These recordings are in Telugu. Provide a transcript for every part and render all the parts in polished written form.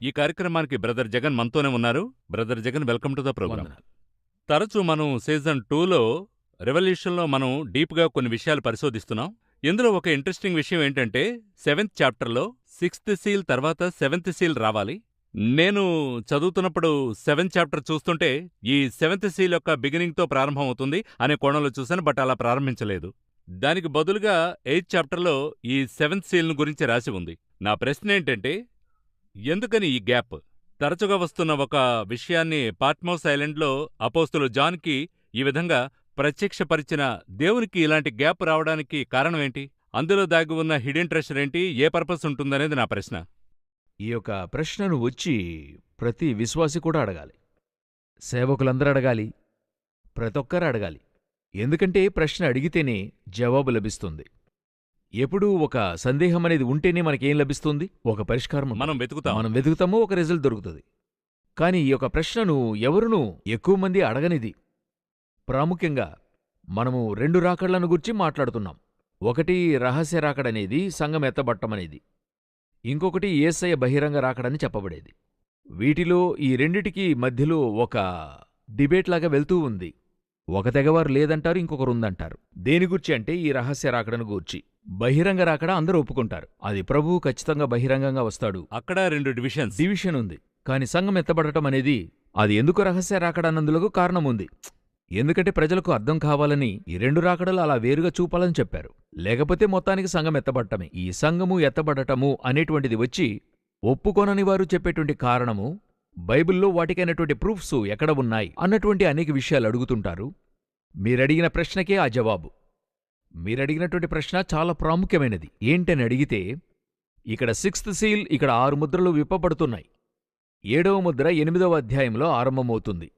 ఈ కార్యక్రమానికి బ్రదర్ జగన్ మనతోనే ఉన్నారు. Brother Jagan, welcome to the programme. వందనాలు. తరచూ మనం సీజన్ 2లో రెవల్యూషన్లో మనం డీప్గా కొన్ని విషయాలు పరిశోధిస్తున్నాం. ఇందులో ఒక ఇంట్రెస్టింగ్ విషయం ఏంటంటే 7th చాప్టర్లో 6th సీల్ తర్వాత 7th సీల్ రావాలి. నేను చదువుతున్నప్పుడు 7th చాప్టర్ చూస్తుంటే ఈ 7th సీల్ యొక్క బిగినింగ్తో ప్రారంభం అవుతుంది అనే కోణంలో చూశాను. బట్ అలా ప్రారంభించలేదు. దానికి బదులుగా 8th చాప్టర్లో ఈ 7th సీల్ను గురించి రాసి ఉంది. నా ప్రశ్న ఏంటంటే, ఎందుకని ఈ గ్యాప్? తరచుగా వస్తున్న ఒక విషయాన్ని పాట్మోస్ ఐలాండ్లో అపోస్తలుడు జాన్కి ఈ విధంగా ప్రత్యక్షపరిచిన దేవునికి ఇలాంటి గ్యాప్ రావడానికి కారణమేంటి? అందులో దాగి ఉన్న హిడెన్ ట్రెషర్ ఏంటి? ఏ పర్పస్ ఉంటుందనేది నా ప్రశ్న. ఈ యొక్క ప్రశ్నను వచ్చి ప్రతి విశ్వాసి కూడా అడగాలి. సేవకులందరూ అడగాలి. ప్రతి ఒక్కరు అడగాలి. ఎందుకంటే ప్రశ్న అడిగితేనే జవాబు లభిస్తుంది. ఎప్పుడూ ఒక సందేహం అనేది ఉంటేనే మనకేం లభిస్తుంది? ఒక పరిష్కారం ఉంటుంది. మనం వెతుకుతాం. మనం వెతుకుతాము, ఒక రిజల్ట్ దొరుకుతుంది. కాని ఈ యొక్క ప్రశ్నను ఎవరునూ ఎక్కువ మంది అడగనిది. ప్రాముఖ్యంగా మనము 2 రాకడలను గురించి మాట్లాడుతున్నాం. ఒకటి రహస్య రాకడనేది, సంఘం ఎత్తబట్టమనేది. ఇంకొకటి యేసయ్య బహిరంగ రాకడని చెప్పబడేది. వీటిలో ఈ రెండిటికీ మధ్యలో ఒక డిబేట్లాగా వెళ్తూ ఉంది. ఒక తెగవారు లేదంటారు, ఇంకొకరుందంటారు. దేని గూర్చి అంటే ఈ రహస్య రాకడను గూర్చి. బహిరంగ రాకడ అందరూ ఒప్పుకుంటారు. అది ప్రభువు ఖచ్చితంగా బహిరంగంగా వస్తాడు. అక్కడ 2 డివిషన్ ఉంది. కాని సంఘం ఎత్తబడటం అనేది అది ఎందుకు రహస్య రాకడన్నందులకు కారణముంది. ఎందుకంటే ప్రజలకు అర్థం కావాలని ఈ 2 రాకడలు అలా వేరుగా చూపాలని చెప్పారు. లేకపోతే మొత్తానికి సంఘం ఎత్తబడటమే. ఈ సంఘము ఎత్తబడటము అనేటువంటిది వచ్చి ఒప్పుకొనని వారు చెప్పేటువంటి కారణము, బైబిల్లో వాటికైనటువంటి ప్రూఫ్స్ ఎక్కడ ఉన్నాయి అన్నటువంటి అనేక విషయాలు అడుగుతుంటారు. మీరడిగిన ప్రశ్నకే ఆ జవాబు. మీరడిగినటువంటి ప్రశ్న చాలా ప్రాముఖ్యమైనది. ఏంటని అడిగితే, ఇక్కడ 6th సీల్, ఇక్కడ 6 ముద్రలు విప్పబడుతున్నాయి. 7వ ముద్ర 8వ అధ్యాయంలో ఆరంభమవుతుంది.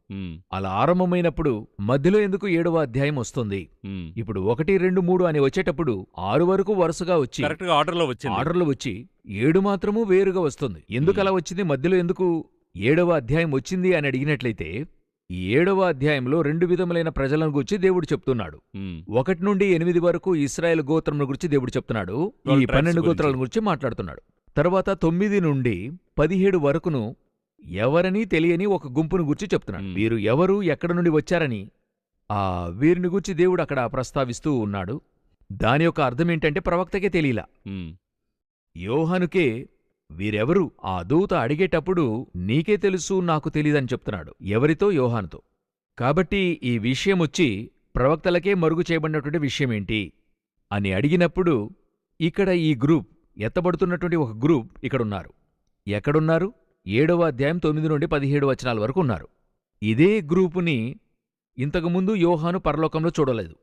అలా ఆరంభమైనప్పుడు మధ్యలో ఎందుకు 7వ అధ్యాయం వస్తుంది? ఇప్పుడు 1, 2, 3 అని వచ్చేటప్పుడు 6 వరకు వరుసగా వచ్చి కరెక్ట్గా ఆర్డర్లో వచ్చి 7 మాత్రము వేరుగా వస్తుంది. ఎందుకలా వచ్చింది? మధ్యలో ఎందుకు 7వ అధ్యాయం వచ్చింది అని అడిగినట్లయితే, ఈ 7వ అధ్యాయంలో 2 విధములైన ప్రజలను గురించి దేవుడు చెప్తున్నాడు. 1 నుండి 8 వరకు ఇశ్రాయేలు గోత్రముల గురించి దేవుడు చెప్తున్నాడు. ఈ 12 గోత్రాల గురించి మాట్లాడుతున్నాడు. తర్వాత 9 నుండి 17 వరకును ఎవరని తెలియని ఒక గుంపును గురించి చెప్తున్నాడు. వీరు ఎవరు, ఎక్కడ నుండి వచ్చారని వీరిని గురించి దేవుడు అక్కడ ప్రస్తావిస్తూ ఉన్నాడు. దాని యొక్క అర్థమేంటంటే ప్రవక్తకే తెలియలా. యోహానుకే వీరెవరు ఆ దూత అడిగేటప్పుడు నీకే తెలుసు, నాకు తెలీదని చెప్తున్నాడు. ఎవరితో? యోహానుతో. కాబట్టి ఈ విషయమొచ్చి ప్రవక్తలకే మరుగు చేయబడినటువంటి విషయమేంటి అని అడిగినప్పుడు, ఇక్కడ ఈ గ్రూప్, ఎత్తబడుతున్నటువంటి ఒక గ్రూప్ ఇక్కడున్నారు. ఎక్కడున్నారు? 7వ అధ్యాయం 9 నుండి 17 వచనాల వరకు ఉన్నారు. ఇదే గ్రూపుని ఇంతకుముందు యోహాను పరలోకంలో చూడలేదు.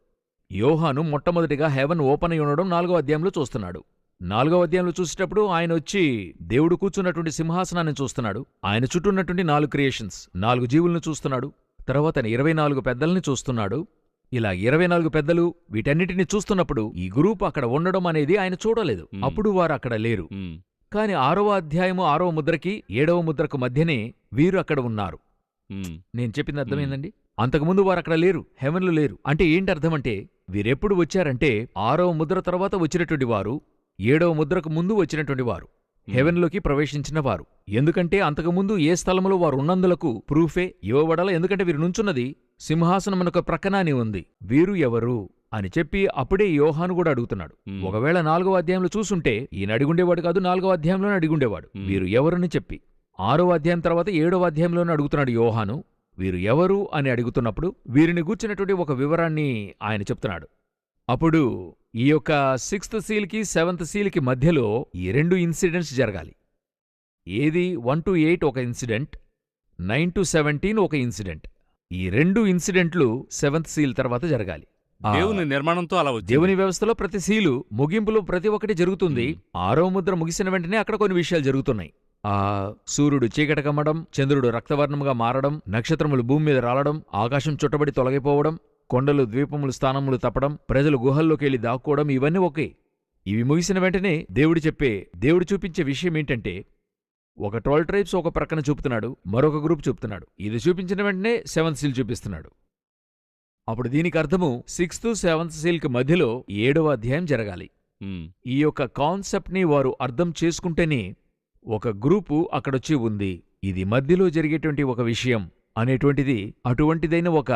యోహాను మొట్టమొదటిగా హెవెన్ ఓపెన్ అయి ఉండడం 4వ అధ్యాయంలో చూస్తున్నాడు. 4వ అధ్యాయంలో చూసేటప్పుడు ఆయన వచ్చి దేవుడు కూర్చున్నటువంటి సింహాసనాన్ని చూస్తున్నాడు. ఆయన చుట్టూ ఉన్నటువంటి 4 క్రియేషన్స్, 4 జీవులను చూస్తున్నాడు. తర్వాత 24 పెద్దల్ని చూస్తున్నాడు. ఇలా 24 పెద్దలు, వీటన్నిటిని చూస్తున్నప్పుడు ఈ గ్రూప్ అక్కడ ఉండడం అనేది ఆయన చూడలేదు. అప్పుడు వారు అక్కడ లేరు. కాని 6వ అధ్యాయము 6వ ముద్రకి 7వ ముద్రకు మధ్యనే వీరు అక్కడ ఉన్నారు. నేను చెప్పింది అర్థమైందండి? అంతకుముందు వారు అక్కడ లేరు, హెవెన్లు లేరు. అంటే ఏంటి అర్థమంటే, వీరెప్పుడు వచ్చారంటే 6వ ముద్ర తర్వాత వచ్చినటువంటి వారు, 7వ ముద్రకు ముందు వచ్చినటువంటి వారు, హెవెన్లోకి ప్రవేశించిన వారు. ఎందుకంటే అంతకుముందు ఏ స్థలములో వారు ఉన్నందులకు ప్రూఫే ఇవ్వబడాల. ఎందుకంటే వీరు నుంచున్నది సింహాసనమునొక ప్రక్కన అని ఉంది. వీరు ఎవరు అని చెప్పి అప్పుడే యోహాను కూడా అడుగుతున్నాడు. ఒకవేళ 4వ అధ్యాయంలో చూసుంటే ఈయన అడిగుండేవాడు కాదు, 4వ అధ్యాయంలోనే అడిగుండేవాడు వీరు ఎవరని చెప్పి. 6వ అధ్యాయం తర్వాత 7వ అధ్యాయంలోనే అడుగుతున్నాడు యోహాను. వీరు ఎవరు అని అడుగుతున్నప్పుడు వీరిని గూర్చినటువంటి ఒక వివరాన్ని ఆయన చెప్తున్నాడు. అప్పుడు ఈ యొక్క 6th సీల్కి 7th సీల్కి మధ్యలో ఈ 2 ఇన్సిడెంట్స్ జరగాలి. ఏది? 1 to 8 ఒక ఇన్సిడెంట్, 9 to 17 ఒక ఇన్సిడెంట్. ఈ 2 ఇన్సిడెంట్లు 7th సీల్ తర్వాత జరగాలి. దేవుని నిర్మాణంతో అలా వచ్చింది. దేవుని వ్యవస్థలో ప్రతి సీలు ముగింపులో ప్రతి ఒక్కటి జరుగుతుంది. 6వ ముద్ర ముగిసిన వెంటనే అక్కడ కొన్ని విషయాలు జరుగుతున్నాయి. సూర్యుడు చీకట కమ్మడం, చంద్రుడు రక్తవర్ణముగా మారడం, నక్షత్రములు భూమి మీద రాలడం, ఆకాశం చుట్టబడి తొలగిపోవడం, కొండలు ద్వీపములు స్థానములు తప్పడం, ప్రజలు గుహల్లోకెళ్లి దాక్కోవడం, ఇవన్నీ ఒకే. ఇవి ముగిసిన వెంటనే దేవుడు చూపించే విషయం ఏంటంటే, ఒక 12 ట్రైబ్స్ ఒక ప్రక్కన చూపుతున్నాడు, మరొక గ్రూప్ చూపుతున్నాడు. ఇది చూపించిన వెంటనే 7th సీల్ చూపిస్తున్నాడు. అప్పుడు దీనికి అర్థము 6th, 7th సీల్కి మధ్యలో 7వ అధ్యాయం జరగాలి. ఈ యొక్క కాన్సెప్ట్ని వారు అర్థం చేసుకుంటేనే ఒక గ్రూపు అక్కడొచ్చి ఉంది. ఇది మధ్యలో జరిగేటువంటి ఒక విషయం అనేటువంటిది అటువంటిదైన ఒక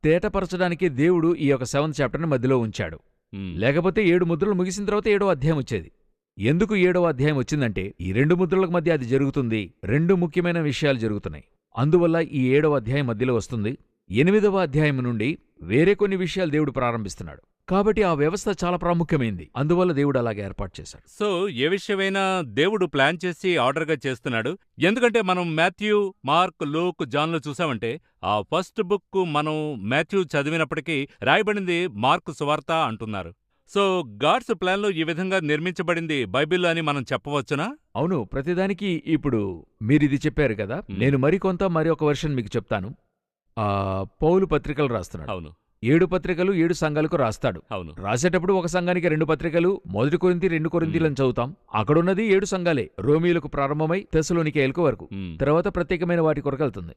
తేటపరచడానికి దేవుడు ఈ యొక్క 7th చాప్టర్ని మధ్యలో ఉంచాడు. లేకపోతే 7 ముద్రలు ముగిసిన తర్వాత 7వ అధ్యాయం వచ్చేది. ఎందుకు 7వ అధ్యాయం వచ్చిందంటే ఈ 2 ముద్రలకు మధ్య అది జరుగుతుంది. 2 ముఖ్యమైన విషయాలు జరుగుతున్నాయి. అందువల్ల ఈ 7వ అధ్యాయం మధ్యలో వస్తుంది. 8వ అధ్యాయం నుండి వేరే కొన్ని విషయాలు దేవుడు ప్రారంభిస్తున్నాడు. కాబట్టి ఆ వ్యవస్థ చాలా ప్రాముఖ్యమైంది. అందువల్ల దేవుడు అలాగే ఏర్పాటు చేశాడు. సో ఏ విషయమైనా దేవుడు ప్లాన్ చేసి ఆర్డర్గా చేస్తున్నాడు. ఎందుకంటే మనం మాథ్యూ, మార్క్, లూక్, జాన్లు చూసామంటే ఆ ఫస్ట్ బుక్ మనం మాథ్యూ చదివినప్పటికీ రాయబడింది మార్క్ సువార్త అంటున్నారు. సో గాడ్స్ ప్లాన్లో ఈ విధంగా నిర్మించబడింది బైబిల్ అని మనం చెప్పవచ్చునా? అవును, ప్రతిదానికి ఇప్పుడు మీరిది చెప్పారు కదా, నేను మరికొంత ఒక వెర్షన్ మీకు చెప్తాను. పౌలు పత్రికలు రాస్తున్నాడు. అవును. 7 పత్రికలు 7 సంఘాలకు రాస్తాడు. అవును. రాసేటప్పుడు ఒక సంఘానికి 2 పత్రికలు, 1 కొరింథీ 2 కొరింథీలను చదువుతాం. అక్కడున్నది 7 సంఘాలే. రోమీయులకు ప్రారంభమై తెస్సలోనికేయులకు వరకు. తర్వాత ప్రత్యేకమైన వాటి కొరకు వెళ్తుంది.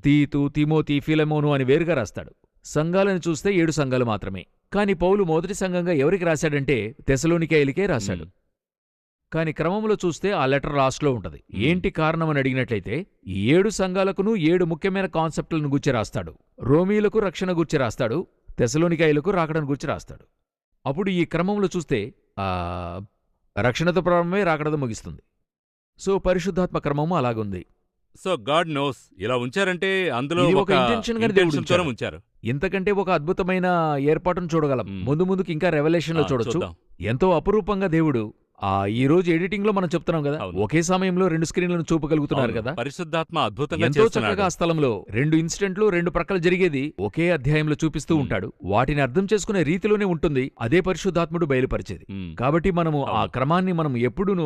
తీతు, తిమోతి, ఫిలెమోను అని వేరుగా రాస్తాడు. సంఘాలను చూస్తే 7 సంఘాలు మాత్రమే. కాని పౌలు మొదటి సంఘంగా ఎవరికి రాశాడంటే తెస్సలోనికేయులకే రాశాడు. కాని క్రమంలో చూస్తే ఆ లెటర్ లాస్ట్లో ఉంటది. ఏంటి కారణమని అడిగినట్లయితే ఈ 7 సంఘాలకును 7 ముఖ్యమైన కాన్సెప్ట్లను గూర్చి రాస్తాడు. రోమీయులకు రక్షణ గూర్చి రాస్తాడు, తెస్సలోనికేయులకు రాకడను గూర్చి రాస్తాడు. అప్పుడు ఈ క్రమంలో చూస్తే రక్షణతో ప్రారంభమే రాకడతో ముగిస్తుంది. సో పరిశుద్ధాత్మ క్రమము అలాగుంది. సో గాడ్ నోస్ ఇలా ఉంచారంటే అందులో ఇది ఒక ఒక ఇంటెన్షన్గానే దేవుడు ఇంటెన్షన్తోనే ఉంచాడు. ఉంచారు. ఇంతకంటే ఒక అద్భుతమైన ఏర్పాటును చూడగలం. ముందుకు ఇంకా రెవల్యూషన్లో చూడొచ్చు. చూద్దాం. ఎంతో అపురూపంగా దేవుడు ఈ రోజు ఎడిటింగ్ లో మనం చెప్తున్నాం కదా, అవును. ఒకే సమయంలో 2 స్క్రీన్లను చూపగలుగుతున్నారు కదా. పరిశుద్ధాత్మ అద్భుతంగా ఎంతో చేస్తున్నాడు. చక్కగా ఆ స్థలంలో 2 ఇన్సిడెంట్లు 2 ప్రక్కల జరిగేది ఒకే అధ్యాయంలో చూపిస్తూ ఉంటాడు. వాటిని అర్థం చేసుకునే రీతిలోనే ఉంటుంది అదే పరిశుద్ధాత్ముడు బయలుపరిచేది. కాబట్టి మనము ఆ క్రమాన్ని మనం ఎప్పుడూను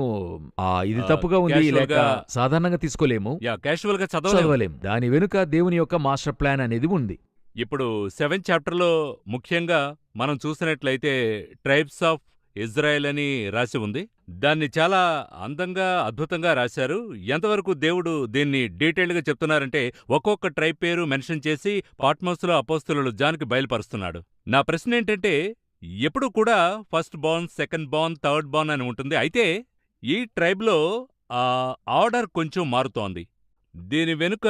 ఇది తప్పుగా ఉంది లేక సాధారణంగా తీసుకోలేము, క్యాషువల్ గా చదవలేం. దాని వెనుక దేవుని యొక్క మాస్టర్ ప్లాన్ అనేది ఉంది. ఇప్పుడు 7th చాప్టర్లో ముఖ్యంగా మనం చూసినట్లయితే ట్రైబ్స్ ఆఫ్ ఇజ్రాయెల్ అని రాసి ఉంది. దాన్ని చాలా అందంగా అద్భుతంగా రాశారు. ఎంతవరకు దేవుడు దీన్ని డీటెయిల్డ్గా చెప్తున్నారంటే ఒక్కొక్క ట్రైబ్ పేరు మెన్షన్ చేసి పాట్మోస్లో అపోస్తలుడు జాన్కి బయలుపరుస్తున్నాడు. నా ప్రశ్న ఏంటంటే ఎప్పుడు కూడా first born, second born, third born అని ఉంటుంది. అయితే ఈ ట్రైబ్లో ఆర్డర్ కొంచెం మారుతోంది. దీని వెనుక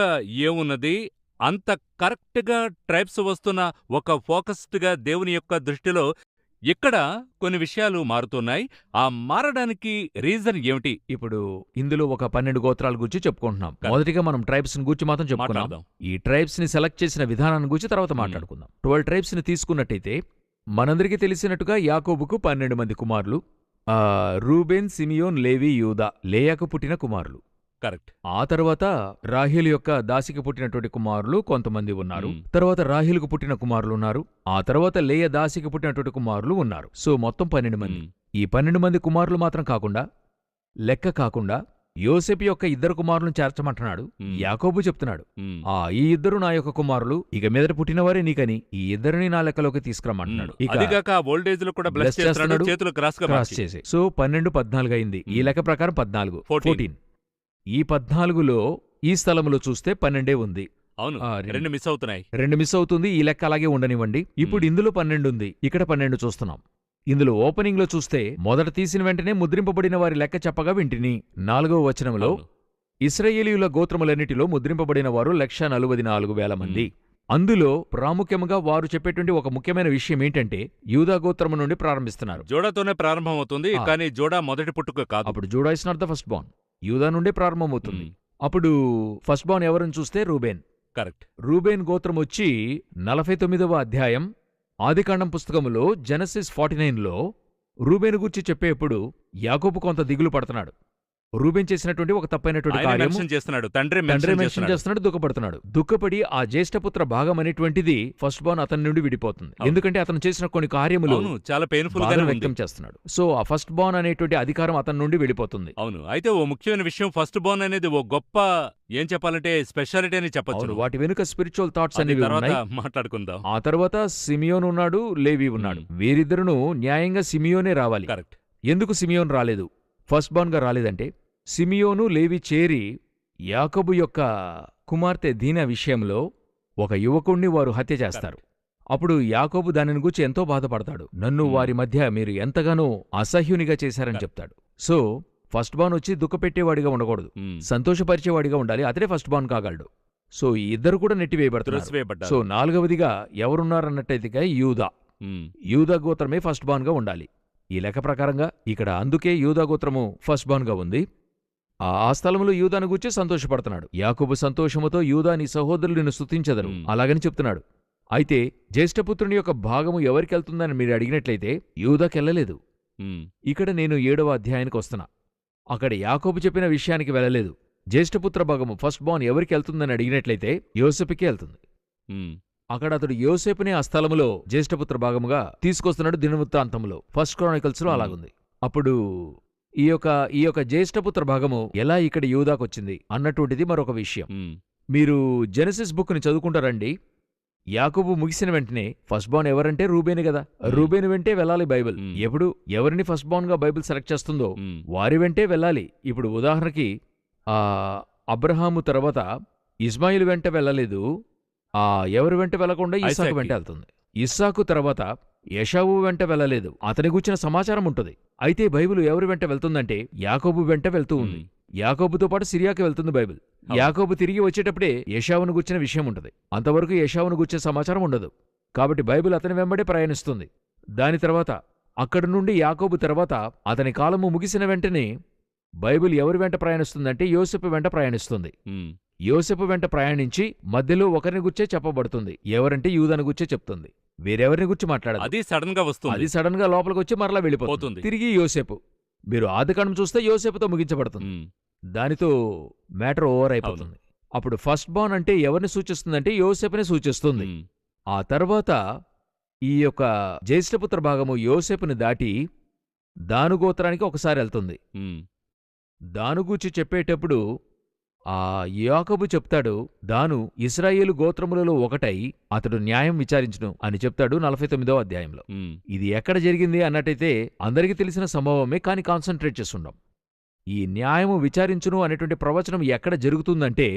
ఏమున్నది? అంత కరెక్ట్గా ట్రైబ్స్ వస్తున్న ఒక ఫోకస్డ్గా దేవుని యొక్క దృష్టిలో ఇక్కడ కొన్ని విషయాలు మారుతున్నాయి. ఆ మారడానికి రీజన్ ఏమిటి? ఇప్పుడు ఇందులో ఒక 12 గోత్రాల గురించి చెప్పుకుంటున్నాం. మొదటిగా మనం ట్రైబ్స్ ని గురించి మాత్రం చెప్పుకున్నాం. ఈ ట్రైబ్స్ ని సెలెక్ట్ చేసిన విధానాన్ని గురించి తర్వాత మాట్లాడుకుందాం. 12 ట్రైబ్స్ ని తీసుకున్నట్టయితే మనందరికీ తెలిసినట్టుగా యాకోబుకు 12 మంది కుమారులు. రూబేన్, సిమియోన్, లేవి, యూదా లేయాకు పుట్టిన కుమారులు. కరెక్ట్. ఆ తర్వాత రాహేలు యొక్క దాసికి పుట్టినటువంటి కుమారులు కొంతమంది ఉన్నారు. తర్వాత రాహేలుకు పుట్టిన కుమారులు ఉన్నారు. ఆ తర్వాత లేయ దాసికి పుట్టినటువంటి కుమారులు ఉన్నారు. సో మొత్తం 12 మంది. ఈ 12 మంది కుమారులు మాత్రం కాకుండా లెక్క కాకుండా యోసేపు యొక్క 2 కుమారులను చేర్చమంటున్నాడు. యాకోబు చెప్తున్నాడు, ఈ 2 నా యొక్క కుమారులు, ఇక మీదట పుట్టినవారే నీకని ఈ 2ని నా లెక్కలోకి తీసుకురమ్మంటున్నాడు. క్రాస్ చేసి సో 12, 14 అయింది. ఈ లెక్క ప్రకారం 14, 14. ఈ 14లో ఈ స్థలంలో చూస్తే 12 ఉంది. అవును, 2 మిస్ అవుతున్నాయి. 2 మిస్ అవుతుంది. ఈ లెక్క అలాగే ఉండనివ్వండి. ఇప్పుడు ఇందులో 12 ఉంది, ఇక్కడ 12 చూస్తున్నాం. ఇందులో ఓపెనింగ్ లో చూస్తే మొదట తీసిన వెంటనే ముద్రింపబడిన వారి లెక్క చెప్పగా వింటిని. 4వ వచనంలో ఇశ్రాయేలీయుల గోత్రములన్నిటిలో ముద్రింపబడిన వారు 144,000 మంది. అందులో ప్రాముఖ్యముగా వారు చెప్పేటువంటి ఒక ముఖ్యమైన విషయం ఏంటంటే యూదా గోత్రము నుండి ప్రారంభిస్తున్నారు. జోడాతోనే ప్రారంభమవుతుంది, కానీ జోడా మొదటి పుట్టుక కాదు. అప్పుడు Judah is not the first born, యూదా నుండే ప్రారంభమవుతుంది. అప్పుడు ఫస్ట్ బార్న్ ఎవరని చూస్తే రూబేన్. కరెక్ట్. రూబేన్ గోత్రం వచ్చి 49వ అధ్యాయం ఆదికాండం పుస్తకములో జెనసిస్ 49లో రూబేను గూర్చి చెప్పేప్పుడు యాకోబు కొంత దిగులు పడుతున్నాడు. రూబేన్ చేసినటువంటి ఒక తప్పైనటువంటి కార్యము తండ్రి మెన్షన్ చేస్తున్నాడు, దుఃఖపడుతున్నాడు. దుఃఖపడి ఆ జ్యేష్ఠపుత్ర భాగం అనేటువంటిది ఫస్ట్ బార్న్ అతని నుండి విడిపోతుంది. ఎందుకంటే అతను చేసిన కొన్ని కార్యములు చాలా పెయిన్ఫుల్ గా వ్యక్తం చేస్తున్నాడు. సో ఆ ఫస్ట్ బార్న్ అనేటువంటి అధికారం అతని నుండి వెళ్ళిపోతుంది. అవును. అయితే ఓ ముఖ్యమైన విషయం, ఫస్ట్ బార్న్ అనేది ఓ గొప్ప, ఏం చెప్పాలంటే స్పెషాలిటీ అని చెప్పొచ్చు. వాటి వెనుక స్పిరిచువల్ థాట్స్ అనేవి మాట్లాడుకుందాం. ఆ తర్వాత సిమియోన్ ఉన్నాడు, లేవి ఉన్నాడు. వీరిద్దరును న్యాయంగా సిమియోనే రావాలి. కరెక్ట్. ఎందుకు సిమియోన్ రాలేదు, ఫస్ట్ బార్న్ గా రాలేదంటే సిమియోను, లేవి చేరి యాకోబు యొక్క కుమార్తె దీనా విషయంలో ఒక యువకుణ్ణి వారు హత్య చేస్తారు. అప్పుడు యాకోబు దానిని గూర్చి ఎంతో బాధపడతాడు. నన్ను వారి మధ్య మీరు ఎంతగానో అసహ్యునిగా చేశారని చెప్తాడు. సో ఫస్ట్ బాన్ వచ్చి దుఃఖపెట్టేవాడిగా ఉండకూడదు, సంతోషపరిచేవాడిగా ఉండాలి. అతడే ఫస్ట్ బాన్ కాగలడు. సో ఈ ఇద్దరు కూడా నెట్టివేయబడుతున్నారు. త్రోసివేయబడ్డారు. సో 4వదిగా ఎవరున్నారన్నట్టయితే యూదా. యూదా గోత్రమే ఫస్ట్ బాన్ గా ఉండాలి ఈ లెక్క ప్రకారంగా. ఇక్కడ అందుకే యూదా గోత్రము ఫస్ట్ బాన్ గా ఉంది. ఆ స్థలంలో యూదాను గూర్చి సంతోషపడుతున్నాడు. యాకోబు సంతోషముతో యూదా నీ సహోదరులు నిన్ను స్తుతించెదరు అలాగని చెప్తున్నాడు. అయితే జ్యేష్ఠపుత్రుని యొక్క భాగము ఎవరికెళ్తుందని మీరు అడిగినట్లయితే యూదాకెళ్లలేదు. ఇక్కడ నేను 7వ అధ్యాయానికి వస్తున్నా. అక్కడ యాకోబు చెప్పిన విషయానికి వెళ్ళలేదు. జ్యేష్ఠపుత్ర భాగము ఫస్ట్ బాన్ ఎవరికి వెళ్తుందని అడిగినట్లయితే యోసేపుకే వెళ్తుంది. అక్కడ అతడు యోసేపునే ఆ స్థలములో జ్యేష్ఠపుత్ర భాగముగా తీసుకొస్తున్నాడు. దినవృత్తాంతములో ఫస్ట్ క్రానికల్స్ లో అలాగుంది. అప్పుడు ఈ యొక్క జ్యేష్ఠపుత్ర భాగము ఎలా ఇక్కడ యూదాకొచ్చింది అన్నటువంటిది మరొక విషయం. మీరు జెనసిస్ బుక్ ని చదువుకుంటారండి. యాకోబు ముగిసిన వెంటనే ఫస్ట్ బాన్ ఎవరంటే రూబేను కదా. రూబేను వెంటే వెళ్ళాలి బైబిల్. ఎప్పుడు ఎవరిని ఫస్ట్ బాన్ గా బైబిల్ సెలెక్ట్ చేస్తుందో వారి వెంటే వెళ్ళాలి. ఇప్పుడు ఉదాహరణకి అబ్రహాము తర్వాత ఇస్మాయిల్ వెంట వెళ్ళలేదు. ఎవరి వెంట వెళ్లకుండా ఇస్సాకు వెంట వెళ్తుంది. ఇస్సాకు తర్వాత ఏశావు వెంట వెళ్ళలేదు. అతని గురించిన సమాచారం ఉంటుంది. అయితే బైబిల్ ఎవరి వెంట వెళ్తుందంటే యాకోబు వెంట వెళ్తూ ఉంది. యాకోబుతో పాటు సిరియాకి వెళ్తుంది బైబిల్. యాకోబు తిరిగి వచ్చేటప్పుడే ఏశావును గుర్చిన విషయం ఉంటుంది. అంతవరకు ఏశావును గుర్చిన సమాచారం ఉండదు. కాబట్టి బైబిల్ అతని వెంబడే ప్రయాణిస్తుంది. దాని తర్వాత అక్కడి నుండి యాకోబు తర్వాత అతని కాలము ముగిసిన వెంటనే బైబిల్ ఎవరి వెంట ప్రయాణిస్తుందంటే యోసేపు వెంట ప్రయాణిస్తుంది. యోసేపు వెంట ప్రయాణించి మధ్యలో ఒకరిని గుర్చే చెప్పబడుతుంది. ఎవరంటే యూదాను గుర్చే చెప్తుంది. వేరెవరిని గురించి మాట్లాడదు. అది సడన్ గా వస్తుంది. అది సడన్ గా లోపలికి వచ్చి మరలా వెళ్ళిపోతుంది. తిరిగి యోసేపు. మీరు ఆదికాండం చూస్తే యోసేపుతో ముగించబడుతుంది. దానితో మ్యాటర్ ఓవర్ అయిపోతుంది. అప్పుడు ఫస్ట్ బాన్ అంటే ఎవరిని సూచిస్తుందంటే యోసేపుని సూచిస్తుంది. ఆ తర్వాత ఈ యొక్క జ్యేష్ఠపుత్ర భాగము యోసేపుని దాటి దాను గోత్రానికి ఒకసారి వెళ్తుంది. దానుగూర్చి చెప్పేటప్పుడు యాకోబు చెప్తాడు, దాను ఇశ్రాయేలు గోత్రములలో ఒకటై అతడు న్యాయం విచారించును అని చెప్తాడు 49వ అధ్యాయంలో. ఇది ఎక్కడ జరిగింది అన్నట్టయితే అందరికీ తెలిసిన సంభవమే, కాని కాన్సన్ట్రేట్ చేస్తుండం. ఈ న్యాయము విచారించును అనేటువంటి ప్రవచనం ఎక్కడ జరుగుతుందంటే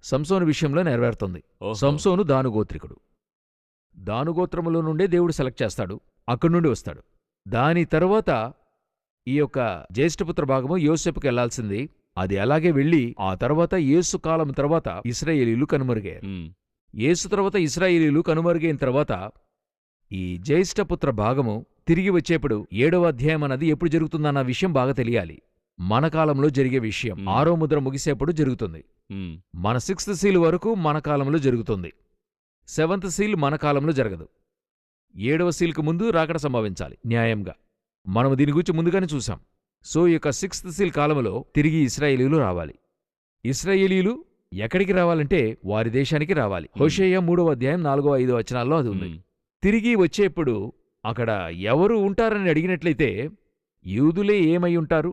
సంసోను విషయంలో నెరవేరుతుంది. సంసోను దానుగోత్రికుడు. దానుగోత్రములో నుండే దేవుడు సెలెక్ట్ చేస్తాడు. అక్కడి నుండి వస్తాడు. దాని తరువాత ఈ యొక్క జ్యేష్ఠపుత్ర భాగము యోసేపుకి వెళ్లాల్సింది. అది అలాగే వెళ్లి ఆ తర్వాత యేసు కాలం తర్వాత ఇశ్రాయేలీలు కనుమరుగయ్యారు. యేసు తర్వాత ఇశ్రాయేలీలు కనుమరుగైన తర్వాత ఈ జ్యేష్ఠపుత్ర భాగము తిరిగి వచ్చేప్పుడు 7వ అధ్యాయం అన్నది ఎప్పుడు జరుగుతుందన్న విషయం బాగా తెలియాలి. మన కాలంలో జరిగే విషయం 6వ ముద్ర ముగిసేప్పుడు జరుగుతుంది. మన 6th సీల్ వరకు మన కాలంలో జరుగుతుంది. 7th సీల్ మన కాలంలో జరగదు. 7వ సీల్కు ముందు రాకడ సంభవించాలి న్యాయంగా. మనము దీని గురించి ముందుగానే చూసాం. సో ఈ యొక్క 6th సీల్ కాలంలో తిరిగి ఇశ్రాయేలీలు రావాలి. ఇశ్రాయేలీలు ఎక్కడికి రావాలంటే వారి దేశానికి రావాలి. హోషేయ 3వ అధ్యాయం 4, 5 వచనాల్లో అది ఉంది. తిరిగి వచ్చేప్పుడు అక్కడ ఎవరు ఉంటారని అడిగినట్లయితే యూదులే ఏమై ఉంటారు?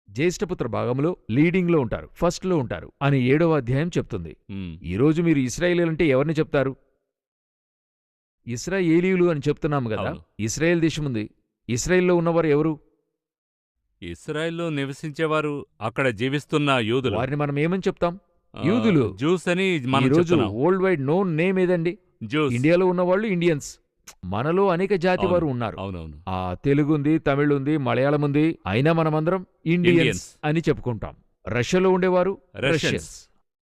జ్యేష్ఠపుత్ర భాగంలో లీడింగ్లో ఉంటారు, ఫస్ట్లో ఉంటారు అని 7వ అధ్యాయం చెప్తుంది. ఈరోజు మీరు ఇశ్రాయేలీలంటే ఎవరిని చెప్తారు? ఇశ్రాయేలీయులు అని చెప్తున్నాము కదా. ఇశ్రాయేల్ దేశం ఉంది. ఇశ్రాయేల్లో ఉన్నవారు ఎవరు? ఇశ్రాయేల్లో నివసించేవారు, అక్కడ జీవిస్తున్న యూదులు. వారిని మనం ఏమని చెప్తాం? యూదులు, జ్యూస్ అని మనం ఈరోజు చెప్తున్నాం. వరల్డ్ వైడ్ నోన్ నేమ్ ఏదండి? జ్యూస్. ఇండియాలో ఉన్నవాళ్ళు ఇండియన్స్. మనలో అనేక జాతి వారు ఉన్నారు. అవునవును. తెలుగుంది, తమిళ్ ఉంది, మలయాళం ఉంది. అయినా మనమందరం ఇండియన్స్ అని చెప్పుకుంటాం. రష్యాలో ఉండేవారు రష్యన్స్.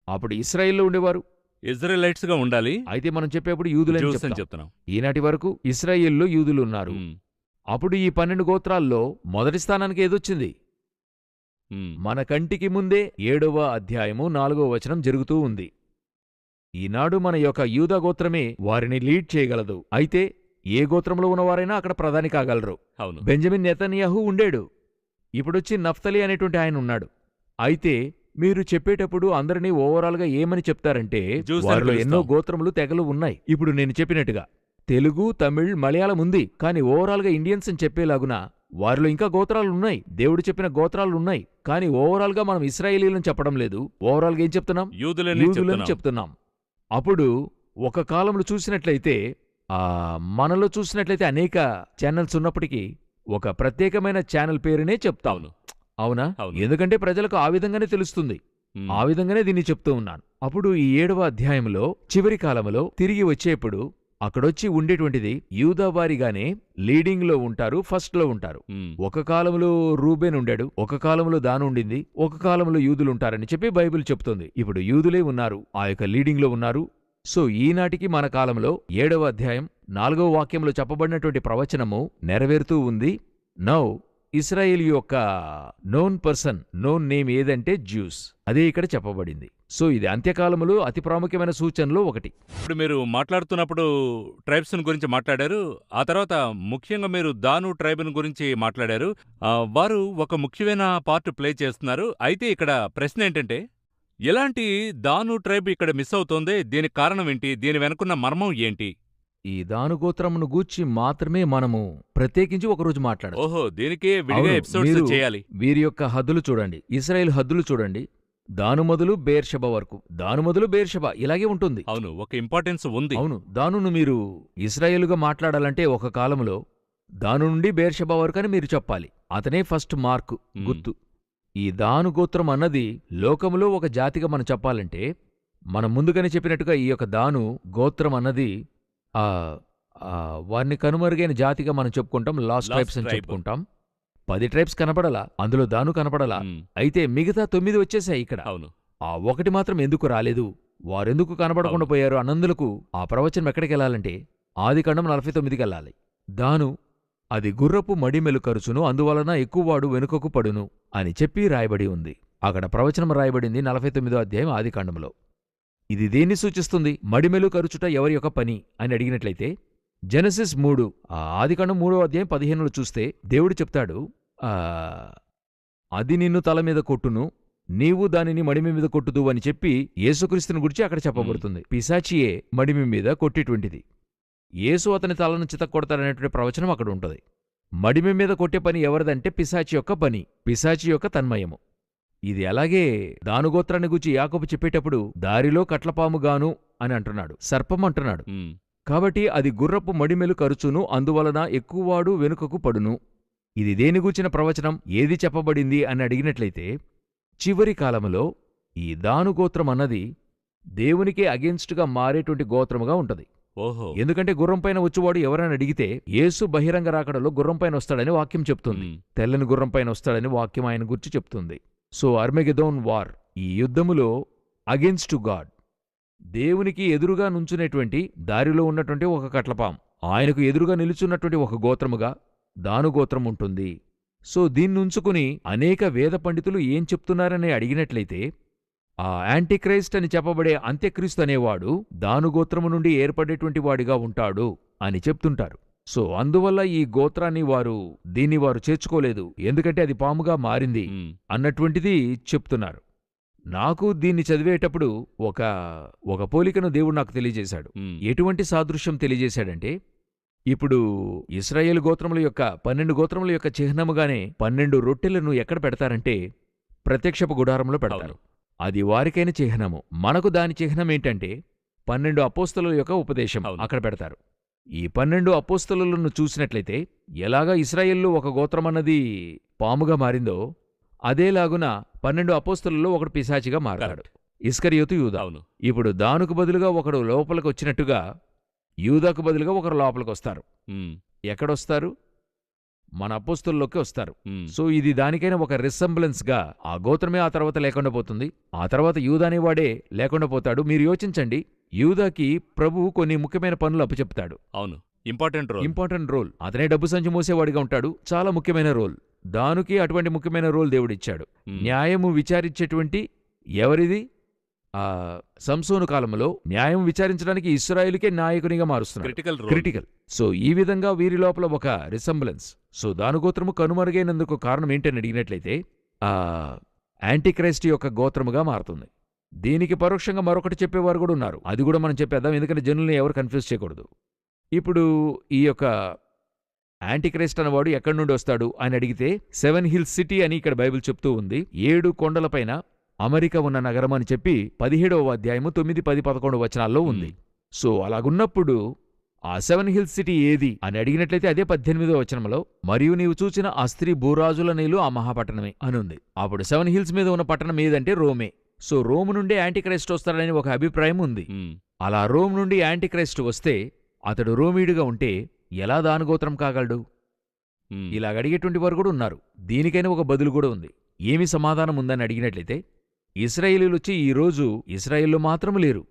అప్పుడు ఇశ్రాయేల్లో ఉండేవారు ఇజ్రాయెలైట్స్ గా ఉండాలి. అయితే మనం చెప్పేప్పుడు యూదులని చెప్తున్నాం. ఈనాటి వరకు ఇశ్రాయేల్లో యూదులు ఉన్నారు. అప్పుడు ఈ 12 గోత్రాల్లో మొదటి స్థానానికి ఏదొచ్చింది? మన కంటికి ముందే 7వ అధ్యాయము 4వ వచనం జరుగుతూ ఉంది. ఈనాడు మన యొక్క యూదా గోత్రమే వారిని లీడ్ చేయగలదు. అయితే ఏ గోత్రంలో ఉన్నవారైనా అక్కడ ప్రధాని కాగలరు. Benjamin Netanyahu ఉండేడు. ఇప్పుడొచ్చి నఫ్తలి అనేటువంటి ఆయన ఉన్నాడు. అయితే మీరు చెప్పేటప్పుడు అందరినీ ఓవరాల్గా ఏమని చెప్తారంటే వారిలో ఎన్నో గోత్రములు, తెగలు ఉన్నాయి. ఇప్పుడు నేను చెప్పినట్టుగా తెలుగు, తమిళ్, మలయాళం ఉంది. కాని ఓవరాల్గా ఇండియన్స్ అని చెప్పేలాగున వారిలో ఇంకా గోత్రాలున్నాయి. దేవుడు చెప్పిన గోత్రాలున్నాయి. కాని ఓవరాల్గా మనం ఇశ్రాయేలీలను చెప్పడం లేదు. ఓవరాల్గా ఏం చెప్తున్నాం? యూదులని చెప్తున్నాం. అప్పుడు ఒక కాలంలో చూసినట్లయితే మనలో చూసినట్లయితే అనేక ఛానల్స్ ఉన్నప్పటికీ ఒక ప్రత్యేకమైన ఛానల్ పేరునే చెప్తాం. అవునా? ఎందుకంటే ప్రజలకు ఆ విధంగానే తెలుస్తుంది. ఆ విధంగానే దీన్ని చెప్తూ ఉన్నాను. అప్పుడు ఈ 7వ అధ్యాయంలో చివరి కాలంలో తిరిగి వచ్చేప్పుడు అక్కడొచ్చి ఉండేటువంటిది యూదావారిగానే లీడింగ్లో ఉంటారు, ఫస్ట్లో ఉంటారు. ఒక కాలంలో రూబేన్ ఉండాడు, ఒక కాలంలో దాను ఉండింది, ఒక కాలంలో యూదులుంటారని చెప్పి బైబిల్ చెప్తుంది. ఇప్పుడు యూదులే ఉన్నారు, ఆ యొక్క లీడింగ్లో ఉన్నారు. సో ఈనాటికి మన కాలంలో 7వ అధ్యాయం 4వ వాక్యంలో చెప్పబడినటువంటి ప్రవచనము నెరవేరుతూ ఉంది. నౌ ఇశ్రాయేల్ యొక్క నోన్ పర్సన్, నోన్ నేమ్ ఏదంటే జ్యూస్, అదే ఇక్కడ చెప్పబడింది. సో ఇది అంత్యకాలములో అతి ప్రాముఖ్యమైన సూచనలో ఒకటి. ఇప్పుడు మీరు మాట్లాడుతున్నప్పుడు ట్రైబ్స్ గురించి మాట్లాడారు. ఆ తర్వాత ముఖ్యంగా మీరు దాను ట్రైబ్ గురించి మాట్లాడారు. వారు ఒక ముఖ్యమైన పార్ట్ ప్లే చేస్తున్నారు. అయితే ఇక్కడ ప్రశ్న ఏంటంటే, ఎలాంటి దాను ట్రైబ్ ఇక్కడ మిస్ అవుతోంది? దీనికి కారణం ఏంటి? దీని వెనుకున్న మర్మం ఏంటి? ఈ దానుగోత్రమును గూర్చి మాత్రమే మనము ప్రత్యేకించి ఒకరోజు మాట్లాడాలి. ఓహో, దీనికే విడిగా అవును, ఎపిసోడ్స్ మీరు చేయాలి. వీరి యొక్క హద్దులు చూడండి, ఇశ్రాయేల్ హద్దులు చూడండి. దాను మొదలు బేర్షెబ వరకు, దాను మొదలు బేర్షెబ ఇలాగే ఉంటుంది. అవును, ఒక ఇంపార్టెన్స్ ఉంది. అవును, దానును మీరు ఇశ్రాయేలుగా మాట్లాడాలంటే ఒక కాలంలో దాను నుండి బేర్షెబ వరకు అని మీరు చెప్పాలి. అతనే ఫస్ట్ మార్కు, గుర్తు. ఈ దాను గోత్రం అన్నది లోకములో ఒక జాతిగా మనం చెప్పాలంటే, మనం ముందుగానే చెప్పినట్టుగా ఈ యొక్క దాను గోత్రం అన్నది వారిని కనుమరుగైన జాతిగా మనం చెప్పుకుంటాం, లాస్ట్ ట్రైబ్స్ అని చెప్పుకుంటాం. 10 ట్రైబ్స్ కనపడలా, అందులో దాను కనపడలా. అయితే మిగతా 9 వచ్చేసాయి ఇక్కడ. అవును, ఆ ఒకటి మాత్రం ఎందుకు రాలేదు, వారెందుకు కనబడకుండా పోయారు అన్నందులకు ఆ ప్రవచనం ఎక్కడికెళ్లాలంటే ఆదికాండం 49కెళ్ళాలి. దాను అది గుర్రపు మడిమెలు కరుచును, అందువలన ఎక్కువవాడు వెనుకకు పడును అని చెప్పి రాయబడి ఉంది. అక్కడ ప్రవచనం రాయబడింది 49వ అధ్యాయం ఆదికాండంలో. ఇది దేన్ని సూచిస్తుంది? మడిమెలు కరుచుట ఎవరి యొక్క పని అని అడిగినట్లయితే జెనసిస్ 3, ఆదికాండం 3వ అధ్యాయం 15లో చూస్తే దేవుడు చెప్తాడు, అది నిన్ను తల మీద కొట్టును, నీవు దానిని మడిమి మీద కొట్టుదు అని చెప్పి యేసుక్రీస్తుని గురించి అక్కడ చెప్పబడుతుంది. పిశాచియే మడిమి మీద కొట్టేటువంటిది. యేసు అతని తలను చితక్కొడతాడనేటువంటి ప్రవచనం అక్కడ ఉంటుంది. మడిమి మీద కొట్టే పని ఎవరిదంటే పిశాచి యొక్క పని, పిశాచి యొక్క తన్మయము. ఇది అలాగే దానుగోత్రాన్ని గురించి యాకోబు చెప్పేటప్పుడు దారిలో కట్లపాముగాను అని అంటున్నాడు, సర్పం అంటున్నాడు. కాబట్టి అది గుర్రపు మడిమెలు కరుచును, అందువలన ఎక్కువవాడు వెనుకకు పడును. ఇది దేనిగూర్చిన ప్రవచనం, ఏది చెప్పబడింది అని అడిగినట్లయితే చివరి కాలములో ఈ దానుగోత్రం అన్నది దేవునికే అగెన్స్ట్గా మారేటువంటి గోత్రముగా ఉంటది. ఓహో, ఎందుకంటే గుర్రంపైన వచ్చేవాడు ఎవరైనా అడిగితే యేసు బహిరంగ రాకడలో గుర్రంపైన వస్తాడని వాక్యం చెప్తుంది. తెల్లని గుర్రంపైన వస్తాడని వాక్యం ఆయన గురించి చెప్తుంది. సో అర్మెగెదోన్ వార్, ఈ యుద్ధములో అగెన్స్ట్ గాడ్, దేవునికి ఎదురుగా నుంచునేటువంటి దారిలో ఉన్నటువంటి ఒక కట్లపాం, ఆయనకు ఎదురుగా నిలుచున్నటువంటి ఒక గోత్రముగా దానుగోత్రం ఉంటుంది. సో దీన్నుంచుకుని అనేక వేద పండితులు ఏం చెప్తున్నారని అడిగినట్లయితే ఆ యాంటిక్రైస్ట్ అని చెప్పబడే అంత్యక్రీస్తు అనేవాడు దానుగోత్రము నుండి ఏర్పడేటువంటి వాడిగా ఉంటాడు అని చెప్తుంటారు. సో అందువల్ల ఈ గోత్రాన్ని దీన్ని వారు చేర్చుకోలేదు, ఎందుకంటే అది పాముగా మారింది అన్నటువంటిది చెప్తున్నారు. నాకు దీన్ని చదివేటప్పుడు ఒక పోలికను దేవుడు నాకు తెలియజేశాడు. ఎటువంటి సాదృశ్యం తెలియజేశాడంటే, ఇప్పుడు ఇశ్రాయేలు గోత్రముల యొక్క 12 గోత్రముల యొక్క చిహ్నముగానే 12 రొట్టెలను ఎక్కడ పెడతారంటే ప్రత్యక్షపు గుడారంలో పెడతారు. అది వారికైన చిహ్నము. మనకు దాని చిహ్నమేంటంటే 12 అపోస్తలుల యొక్క ఉపదేశం అక్కడ పెడతారు. ఈ 12 అపోస్తలులను చూసినట్లయితే ఎలాగా ఇశ్రాయేల్లో ఒక గోత్రమన్నది పాముగా మారిందో అదేలాగున 12 అపోస్తలుల్లో ఒకడు పిశాచిగా మారాడు, ఇస్కరియోతు యూదా. ఇప్పుడు దానుకు బదులుగా ఒకడు లోపలికి వచ్చినట్టుగా యూదాకు బదులుగా ఒకరు లోపలికొస్తారు. ఎక్కడొస్తారు? మన అపోస్తలుల్లోకి వస్తారు. సో ఇది దానికైనా ఒక రిసెంబ్లెన్స్ గా ఆ గోత్రమే ఆ తర్వాత లేకుండా పోతుంది, ఆ తర్వాత యూదా అనేవాడే లేకుండా పోతాడు. మీరు యోచించండి, యూదాకి ప్రభువు కొన్ని ముఖ్యమైన పనులు అప్పచెప్తాడు. అవును, ఇంపార్టెంట్ రోల్. అతనే డబ్బు సంచి మోసేవాడిగా ఉంటాడు, చాలా ముఖ్యమైన రోల్. దానికి అటువంటి ముఖ్యమైన రోల్ దేవుడిచ్చాడు. న్యాయము విచారించేటువంటి ఎవరిది? సంసోను కాలంలో న్యాయం విచారించడానికి ఇశ్రాయేలుకే నాయకునిగా మారుస్తున్నాడు, క్రిటికల్. సో ఈ విధంగా వీరి లోపల ఒక రిసెంబ్లెన్స్. సో దానుగోత్రము కనుమరుగైనందుకు కారణం ఏంటని అడిగినట్లయితే యాంటిక్రైస్ట్ యొక్క గోత్రముగా మారుతుంది. దీనికి పరోక్షంగా మరొకటి చెప్పేవారు కూడా ఉన్నారు, అది కూడా మనం చెప్పేద్దాం, ఎందుకంటే జనుల్ని ఎవరు కన్ఫ్యూజ్ చేయకూడదు. ఇప్పుడు ఈ యొక్క యాంటిక్రైస్ట్ అన్నవాడు ఎక్కడి నుండి వస్తాడు అని అడిగితే 7 హిల్స్ సిటీ అని ఇక్కడ బైబిల్ చెప్తూ ఉంది. 7 కొండలపైన అమెరికా ఉన్న నగరం అని చెప్పి 17వ అధ్యాయము 9, 10, 11 వచనాల్లో ఉంది. సో అలాగున్నప్పుడు ఆ 7 హిల్స్ సిటీ ఏది అని అడిగినట్లయితే అదే 18వ వచనంలో, మరియు నీవు చూచిన ఆ స్త్రీ భూరాజుల నీలు ఆ మహాపట్టణమే అనుంది. అప్పుడు 7 హిల్స్ మీద ఉన్న పట్టణం ఏదంటే రోమే. సో రోమ్ నుండి యాంటిక్రైస్ట్ వస్తాడని ఒక అభిప్రాయం ఉంది. అలా రోమ్ నుండి యాంటిక్రైస్ట్ వస్తే అతడు రోమీయుడిగా ఉంటే ఎలా దానుగోత్రం కాగలడు? ఉమ్, ఇలాగడిగేటువంటి వారు కూడా ఉన్నారు. దీనికైనా ఒక బదులు కూడా ఉంది. ఏమి సమాధానం ఉందని అడిగినట్లయితే, ఇశ్రాయేలీలొచ్చి ఈరోజు ఇశ్రాయేల్లో మాత్రం లేరు.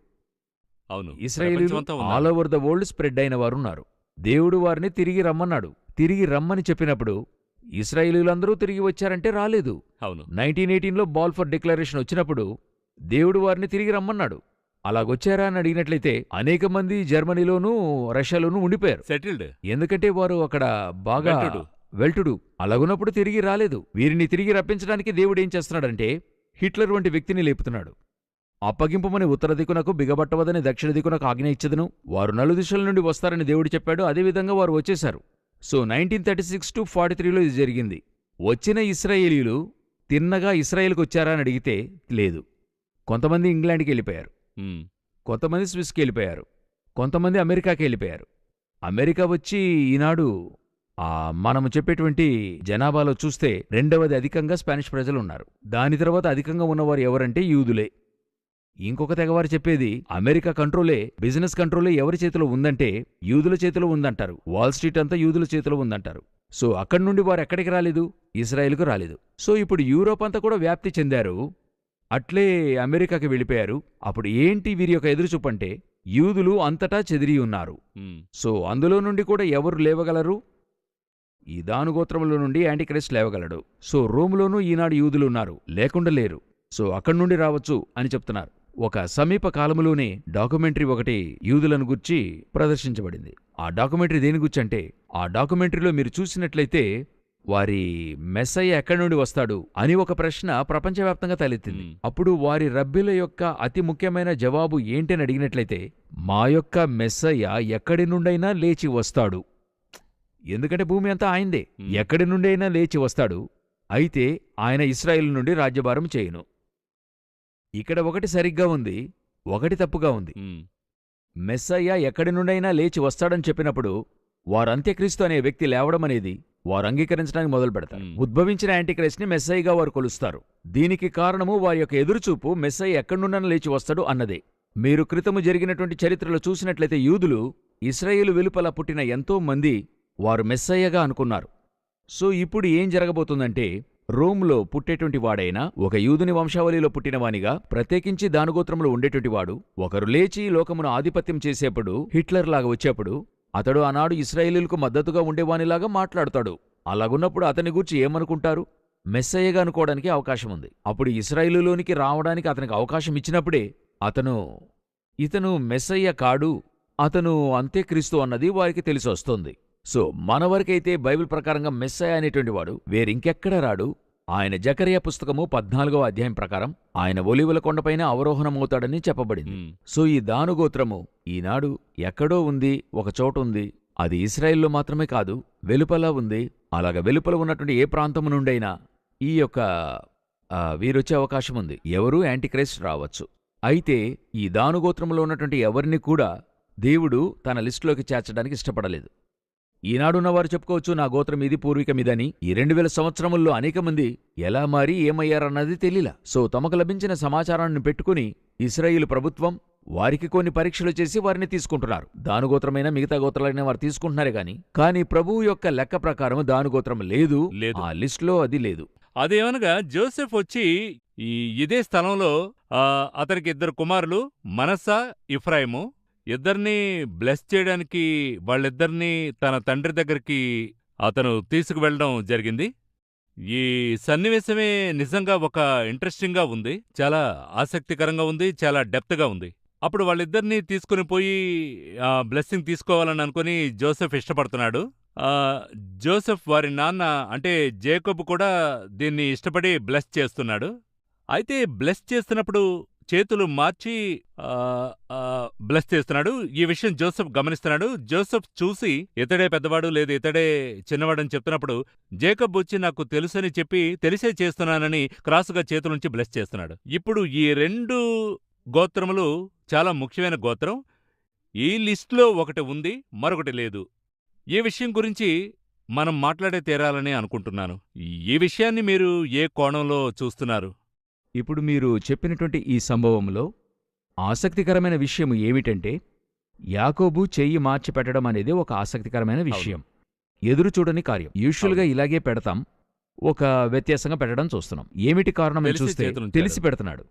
అవును, ఇశ్రాయేలీలు ప్రపంచమంతా ఉన్నారు. All over the world spread అయిన వారున్నారు. దేవుడు వారిని తిరిగి రమ్మన్నాడు. తిరిగి రమ్మని చెప్పినప్పుడు ఇశ్రాయేలీలందరూ తిరిగి వచ్చారంటే రాలేదు. అవును. 1918లో బాల్ ఫర్ డిక్లరేషన్ వచ్చినప్పుడు దేవుడు వారిని తిరిగి రమ్మన్నాడు. అలాగొచ్చారా అని అడిగినట్లయితే అనేక మంది జర్మనీలోనూ రష్యాలోనూ ఉండిపోయారు. సెటిల్డ్. ఎందుకంటే వారు అక్కడ బాగా వెల్టుడు. వెల్టుడు. అలాగున్నప్పుడు తిరిగి రాలేదు. వీరిని తిరిగి రప్పించడానికి దేవుడేం చేస్తున్నాడంటే హిట్లర్ వంటి వ్యక్తిని లేపుతున్నాడు. అప్పగింపమని ఉత్తర దిక్కునకు, బిగబట్టవదని దక్షిణ దిక్కునకు ఆజ్ఞ ఇచ్చదును. వారు నలుదిశల నుండి వస్తారని దేవుడు చెప్పాడు. అదేవిధంగా వారు వచ్చేశారు. సో 1936-43లో ఇది జరిగింది. వచ్చిన ఇశ్రాయేలీలు తిన్నగా ఇశ్రాయేల్కి వచ్చారా అని అడిగితే లేదు. కొంతమంది ఇంగ్లాండ్కి వెళ్ళిపోయారు, ఉమ్, కొంతమంది స్విస్కి వెళ్ళిపోయారు, కొంతమంది అమెరికాకి వెళ్ళిపోయారు. అమెరికా వచ్చి ఈనాడు మనము చెప్పేటువంటి జనాభాలో చూస్తే రెండవది అధికంగా స్పానిష్ ప్రజలున్నారు. దాని తర్వాత అధికంగా ఉన్నవారు ఎవరంటే యూదులే. ఇంకొక తెగవారు చెప్పేది అమెరికా కంట్రోలే, బిజినెస్ కంట్రోలే ఎవరి చేతిలో ఉందంటే యూదుల చేతిలో ఉందంటారు. వాల్ స్ట్రీట్ అంతా యూదుల చేతిలో ఉందంటారు. సో అక్కడి నుండి వారు ఎక్కడికి రాలేదు? ఇజ్రాయెల్కు రాలేదు. సో ఇప్పుడు యూరోప్ అంతా కూడా వ్యాప్తి చెందారు. అట్లే అమెరికాకి వెళ్ళిపోయారు. అప్పుడు ఏంటి వీరి యొక్క ఎదురుచూపంటే యూదులు అంతటా చెదిరి ఉన్నారు. ఉమ్, సో అందులో నుండి కూడా ఎవరు లేవగలరు? ఈ దానుగోత్రములో నుండి యాంటిక్రైస్ట్ లేవగలడు. సో రోములోనూ ఈనాడు యూదులున్నారు, లేకుండా లేరు. సో అక్కడి నుండి రావచ్చు అని చెప్తున్నారు. ఒక సమీప కాలములోనే డాక్యుమెంటరీ ఒకటి యూదులను గుర్చి ప్రదర్శించబడింది. ఆ డాక్యుమెంటరీ దేని గుర్చంటే, ఆ డాక్యుమెంటరీలో మీరు చూసినట్లయితే వారి మెస్సయ్య ఎక్కడి నుండి వస్తాడు అని ఒక ప్రశ్న ప్రపంచవ్యాప్తంగా తలెత్తింది. అప్పుడు వారి రబ్బీల యొక్క అతి ముఖ్యమైన జవాబు ఏంటని అడిగినట్లయితే, మా యొక్క మెస్సయ్య ఎక్కడి నుండైనా లేచి వస్తాడు. ఎందుకంటే భూమి అంతా ఆయనదే. ఎక్కడి నుండైనా లేచి వస్తాడు. అయితే ఆయన ఇశ్రాయేలు నుండి రాజ్యభారం చేయును. ఇక్కడ ఒకటి సరిగ్గా ఉంది, ఒకటి తప్పుగా ఉంది. ఉమ్, మెస్సయ్య ఎక్కడి నుండైనా లేచి వస్తాడని చెప్పినప్పుడు వారు అంత్యక్రీస్తు అనే వ్యక్తి లేవడం అనేది వారు అంగీకరించడానికి మొదలు పెడతారు. ఉద్భవించిన యాంటిక్రైస్ట్ని మెస్సయ్యగా వారు కొలుస్తారు. దీనికి కారణము వారి యొక్క ఎదురుచూపు మెస్సయ్య ఎక్కడి నుండైనా లేచి వస్తాడు అన్నదే. మీరు క్రితము జరిగినటువంటి చరిత్రలో చూసినట్లయితే యూదులు ఇశ్రాయేలు వెలుపల పుట్టిన ఎంతో మంది వారు మెస్సయ్యగా అనుకున్నారు. సో ఇప్పుడు ఏం జరగబోతుందంటే, రోమ్లో పుట్టేటువంటి వాడైనా ఒక యూదుని వంశావళిలో పుట్టినవానిగా, ప్రత్యేకించి దానుగోత్రంలో ఉండేటువంటి వాడు ఒకరు లేచి లోకమును ఆధిపత్యం చేసేప్పుడు, హిట్లర్ లాగా వచ్చేప్పుడు అతడు ఆనాడు ఇశ్రాయేలీలకు మద్దతుగా ఉండేవానిలాగా మాట్లాడుతాడు. అలాగున్నప్పుడు అతని గూర్చి ఏమనుకుంటారు? మెస్సయ్యగా అనుకోవడానికి అవకాశం ఉంది. అప్పుడు ఇశ్రాయేలులోనికి రావడానికి అతనికి అవకాశం ఇచ్చినప్పుడే ఇతను మెస్సయ్య కాడు, అతను అంత్యక్రీస్తు అన్నది వారికి తెలిసొస్తుంది. సో మనవరకైతే బైబిల్ ప్రకారంగా మెస్సయ్య అనేటువంటి వాడు వేరింకెక్కడ రాడు. ఆయన జకర్యా పుస్తకము 14వ అధ్యాయం ప్రకారం ఆయన ఒలీవల కొండపైన అవరోహణమవుతాడని చెప్పబడింది. సో ఈ దానుగోత్రము ఈనాడు ఎక్కడో ఉంది, ఒక చోట ఉంది. అది ఇశ్రాయేల్లో మాత్రమే కాదు, వెలుపల ఉంది. అలాగ వెలుపల ఉన్నటువంటి ఏ ప్రాంతము నుండైనా ఈ యొక్క వీరొచ్చే అవకాశం ఉంది. ఎవరూ యాంటిక్రైస్ట్ రావచ్చు. అయితే ఈ దానుగోత్రములో ఉన్నటువంటి ఎవరిని కూడా దేవుడు తన లిస్టులోకి చేర్చడానికి ఇష్టపడలేదు. ఈనాడున్నవారు చెప్పుకోవచ్చు, నా గోత్రం ఇది, పూర్వీకం ఇదని. ఈ 2000 సంవత్సరముల్లో అనేక మంది ఎలా మారి ఏమయ్యారన్నది తెలియలా. సో తమకు లభించిన సమాచారాన్ని పెట్టుకుని ఇశ్రాయేలు ప్రభుత్వం వారికి కొన్ని పరీక్షలు చేసి వారిని తీసుకుంటున్నారు. దానుగోత్రమైన మిగతా గోత్రాలైన వారు తీసుకుంటున్నారే కానీ ప్రభువు యొక్క లెక్క ప్రకారం దానుగోత్రం లేదు, ఆ లిస్టులో అది లేదు. అదేమనగా జోసెఫ్ వచ్చి ఇదే స్థలంలో అతనికి 2 కుమారులు మనస్సా, ఇఫ్రాయిము, ఇద్దరినీ బ్లెస్ చేయడానికి వాళ్ళిద్దరినీ తన తండ్రి దగ్గరికి అతను తీసుకువెళ్ళడం జరిగింది. ఈ సన్నివేశమే నిజంగా ఒక ఇంట్రెస్టింగ్గా ఉంది, చాలా ఆసక్తికరంగా ఉంది, చాలా డెప్త్గా ఉంది. అప్పుడు వాళ్ళిద్దరినీ తీసుకుని పోయి బ్లెస్సింగ్ తీసుకోవాలని అనుకుని జోసెఫ్ ఇష్టపడుతున్నాడు. జోసెఫ్ వారి నాన్న అంటే జేకబ్ కూడా దీన్ని ఇష్టపడి బ్లెస్ చేస్తున్నాడు. అయితే బ్లెస్ చేస్తున్నప్పుడు చేతులు మార్చి బ్లెస్ చేస్తున్నాడు. ఈ విషయం జోసెఫ్ గమనిస్తున్నాడు. జోసెఫ్ చూసి ఇతడే పెద్దవాడు లేదు ఇతడే చిన్నవాడని చెప్తున్నప్పుడు జేకబ్ వచ్చి నాకు తెలుసని చెప్పి తెలిసే చేస్తున్నానని క్రాసుగా చేతులుంచి బ్లెస్ చేస్తున్నాడు. ఇప్పుడు ఈ 2 గోత్రములు చాలా ముఖ్యమైన గోత్రం. ఈ లిస్టులో ఒకటి ఉంది, మరొకటి లేదు. ఈ విషయం గురించి మనం మాట్లాడే తీరాలని అనుకుంటున్నాను. ఈ విషయాన్ని మీరు ఏ కోణంలో చూస్తున్నారు? ఇప్పుడు మీరు చెప్పినటువంటి ఈ సంభవంలో ఆసక్తికరమైన విషయం ఏమిటంటే, యాకోబు చెయ్యి మార్చి పెట్టడం అనేది ఒక ఆసక్తికరమైన విషయం. ఎదురుచూడని కార్యం. యూజువల్గా ఇలాగే పెడతాం, ఒక వ్యత్యాసంగా పెట్టడం చూస్తున్నాం. ఏమిటి కారణం అని తెలిసి చూస్తే చేతులుంచాడు. తెలిసి పెడుతున్నాడు.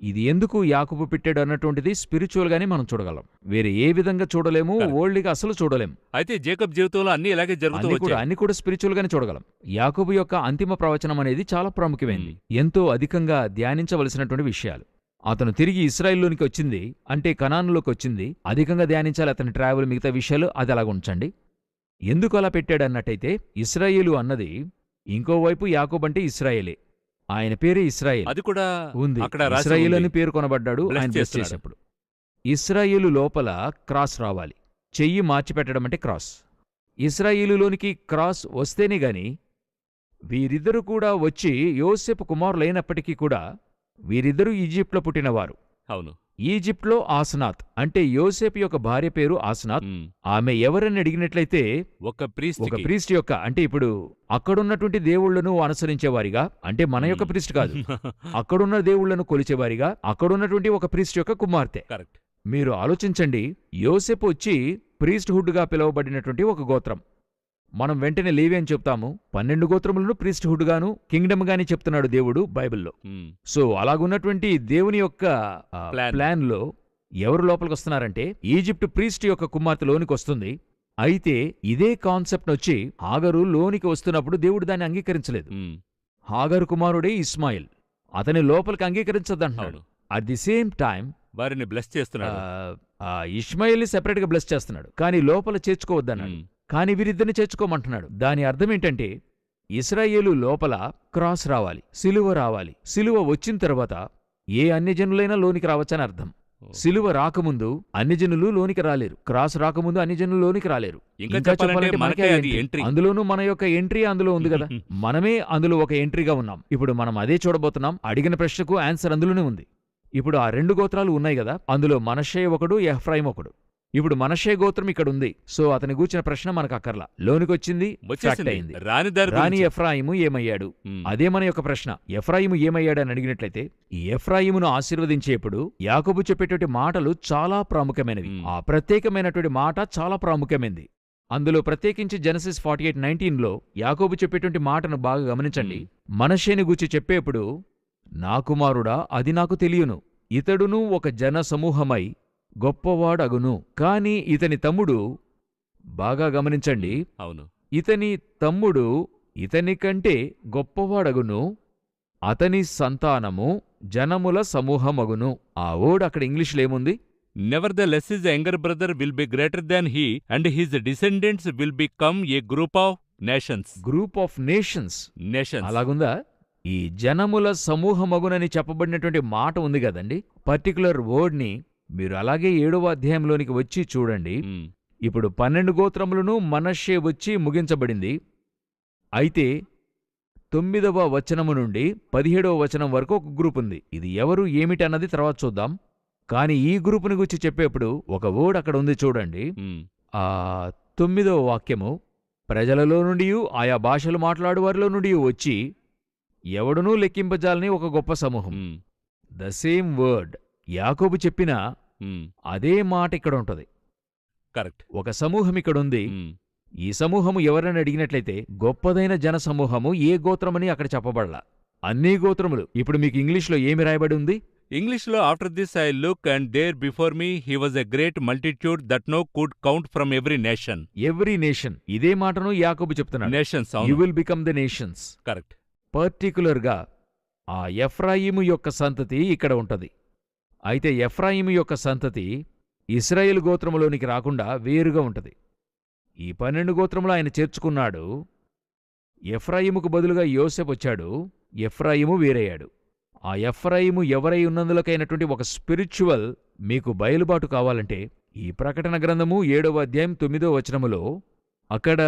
ఇది ఎందుకు యాకోబు పెట్టాడు అన్నటువంటిది స్పిరిచువల్ గానే మనం చూడగలం. వేరే ఏ విధంగా చూడలేము, Correct. వరల్డ్గా అసలు చూడలేము. అయితే జేకబ్ జీవితంలో అన్ని ఇలాగే జరుగుతూ వచ్చాయి. అన్ని కూడా స్పిరిచువల్ గానే చూడగలం. యాకోబు యొక్క అంతిమ ప్రవచనం అనేది చాలా ప్రాముఖ్యమైనది. ఎంతో అధికంగా ధ్యానించవలసినటువంటి విషయాలు. అతను తిరిగి ఇశ్రాయేల్లోనికి వచ్చింది, అంటే కనానులోకి వచ్చింది. అధికంగా ధ్యానించాలి అతని ట్రావెల్, మిగతా విషయాలు అది అలాగ ఉంచండి. ఎందుకు అలా పెట్టాడన్నట్టయితే, ఇశ్రాయేలు అన్నది ఇంకోవైపు యాకోబు అంటే ఇశ్రాయేలే. ఆయన పేరే ఇశ్రాయేల్ అది కూడా ఉంది. అక్కడ రాసి ఇశ్రాయేలు ఉంది. అని పేరు కొనబడ్డాడు. Bless ఆయన బ్లెస్ చేస్తున్నాడు. చేసేప్పుడు ఇశ్రాయేలు లోపల క్రాస్ రావాలి. చెయ్యి మార్చిపెట్టడం అంటే క్రాస్. ఇశ్రాయేలులోనికి క్రాస్ వస్తేనే గాని, వీరిద్దరూ కూడా వచ్చి యోసేపు కుమారులైనప్పటికీ కూడా వీరిద్దరూ ఈజిప్ట్లో పుట్టినవారు. అవును. ఈజిప్ట్లో ఆసనాత్ అంటే యోసేపు యొక్క భార్య పేరు ఆసనాత్. ఉమ్. ఆమె ఎవరని అడిగినట్లయితే ఒక ప్రీస్ట్ ఒక ప్రీస్ట్ యొక్క, అంటే ఇప్పుడు అక్కడున్నటువంటి దేవుళ్లను అనుసరించేవారిగా, అంటే మన యొక్క ప్రీస్ట్ కాదు, అక్కడున్న దేవుళ్లను కొలిచేవారిగా అక్కడున్నటువంటి ఒక ప్రీస్ట్ యొక్క కుమార్తె. కరెక్ట్. మీరు ఆలోచించండి, యోసేపు వచ్చి ప్రీస్ట్హుడ్గా పిలువబడినటువంటి ఒక గోత్రం. మనం వెంటనే లేవి అని చెప్తాము. 12 గోత్రములను ప్రీస్ట్హుడ్ గాను కింగ్డమ్ గాని చెప్తున్నాడు దేవుడు బైబిల్లో. సో అలాగున్నటువంటి దేవుని యొక్క ప్లాన్ లో ఎవరు లోపలికి వస్తున్నారంటే, ఈజిప్ట్ ప్రీస్ట్ యొక్క కుమార్తె లోనికి వస్తుంది. అయితే ఇదే కాన్సెప్ట్ వచ్చి హాగరు లోనికి వస్తున్నప్పుడు దేవుడు దాన్ని అంగీకరించలేదు. హాగరు కుమారుడే ఇస్మాయిల్, అతని లోపలికి అంగీకరించద్దంటున్నాడు. అట్ ది సేమ్ టైం వారిని బ్లెస్ చేస్తున్నాడు. ఇష్మాయిల్ని సెపరేట్ గా బ్లెస్ చేస్తున్నాడు, కానీ లోపల చేర్చుకోవద్దన్నాడు. కానీ వీరిద్దరిని చేర్చుకోమంటున్నాడు. దాని అర్థం ఏంటంటే, ఇశ్రాయేలు లోపల క్రాస్ రావాలి, సిలువ రావాలి. సిలువ వచ్చిన తర్వాత ఏ అన్యజనులైనా లోనికి రావచ్చని అర్థం. సిలువ రాకముందు అన్యజనులు లోనికి రాలేరు, క్రాస్ రాకముందు అన్యజనులు లోనికి రాలేరు. ఇంకా చెప్పాలంటే మనకే అది ఎంట్రీ. అందులోనూ మన యొక్క ఎంట్రీ అందులో ఉంది కదా. మనమే అందులో ఒక ఎంట్రీగా ఉన్నాం. ఇప్పుడు మనం అదే చూడబోతున్నాం. అడిగిన ప్రశ్నకు ఆన్సర్ అందులోనే ఉంది. ఇప్పుడు ఆ 2 గోత్రాలు ఉన్నాయి కదా, అందులో మనష్షే ఒకడు, ఎఫ్రాయిం ఒకడు. ఇప్పుడు మనష్షే గోత్రం ఇక్కడ ఉంది. సో అతని గూర్చిన ప్రశ్న మనకు అక్కర్లా, లోనికొచ్చింది, ఫ్యాక్ట్ అయింది. రాని ఎఫ్రాయిము ఏమయ్యాడు, అదే మన యొక్క ప్రశ్న. ఎఫ్రాయిము ఏమయ్యాడు అని అడిగినట్లయితే, ఈ ఎఫ్రాయిమును ఆశీర్వదించేప్పుడు యాకోబు చెప్పేటువంటి మాటలు చాలా ప్రాముఖ్యమైనవి. ఆ ప్రత్యేకమైనటువంటి మాట చాలా ప్రాముఖ్యమైనది. అందులో ప్రత్యేకించి జెనసిస్ 48:19లో యాకోబు చెప్పేటువంటి మాటను బాగా గమనించండి. మనష్షేని గూర్చి చెప్పేప్పుడు, నా కుమారుడా, అది నాకు తెలియను, ఇతడును ఒక జన సమూహమై గొప్పవాడగును. కాని ఇతని తమ్ముడు, బాగా గమనించండి, అవును, ఇతని తమ్ముడు ఇతని కంటే గొప్పవాడగును, అతని సంతానము జనముల సమూహమగును. ఆ వర్డ్ అక్కడ ఇంగ్లీష్లో ఏముంది? Nevertheless his younger brother will be greater than he and his descendants will become a group of nations. Group of nations. Nations అలాగుందా? ఈ జనముల సమూహమగునని చెప్పబడినటువంటి మాట ఉంది కదండి. పర్టికులర్ వర్డ్ని మీరు అలాగే 7వ అధ్యాయంలోనికి వచ్చి చూడండి. ఇప్పుడు 12 గోత్రములను మనష్షే వచ్చి ముగించబడింది. అయితే 9వ వచనము నుండి 17వ వచనం వరకు ఒక గ్రూప్ ఉంది. ఇది ఎవరు ఏమిటి అన్నది తర్వాత చూద్దాం. కాని ఈ గ్రూపుని గురించి చెప్పేప్పుడు ఒక వర్డ్ అక్కడ ఉంది చూడండి. ఆ 9వ వాక్యము, ప్రజలలో నుండి ఆయా భాషలు మాట్లాడు వారిలో నుండి వచ్చి ఎవడునూ లెక్కింపజాలని ఒక గొప్ప సమూహం. ద సేమ్ వర్డ్ యాకోబు చెప్పిన అదే మాట ఇక్కడ ఉంటది. కరెక్ట్. ఒక సమూహం ఇక్కడుంది. ఈ సమూహము ఎవరని అడిగినట్లయితే, గొప్పదైన జన సమూహము. ఏ గోత్రమని అక్కడ చెప్పబడలా, అన్ని గోత్రములు. ఇప్పుడు మీకు ఇంగ్లీష్లో ఏమి రాయబడి ఉంది? ఇంగ్లీష్లో, after this I look and there before me he was a great multitude that no could count from every nation. Every nation. ఇదే మాటను యాకోబు చెప్తున్నాడు. Nations. You will become the nations. Correct. పర్టికులర్గా ఆ ఎఫ్రాయిము యొక్క సంతతి ఇక్కడ ఉంటది. అయితే ఎఫ్రాయిము యొక్క సంతతి ఇశ్రాయేలు గోత్రములోనికి రాకుండా వేరుగా ఉంటది. ఈ 12 గోత్రములు ఆయన చేర్చుకున్నాడు. ఎఫ్రాయిముకు బదులుగా యోసేపు వచ్చాడు. ఎఫ్రాయిము వేరయ్యాడు. ఆ ఎఫ్రాయిము ఎవరై ఉన్నందులకైనటువంటి ఒక స్పిరిచువల్ మీకు బయలుబాటు కావాలంటే, ఈ ప్రకటన గ్రంథము 7వ అధ్యాయం 9వ వచనములో అక్కడ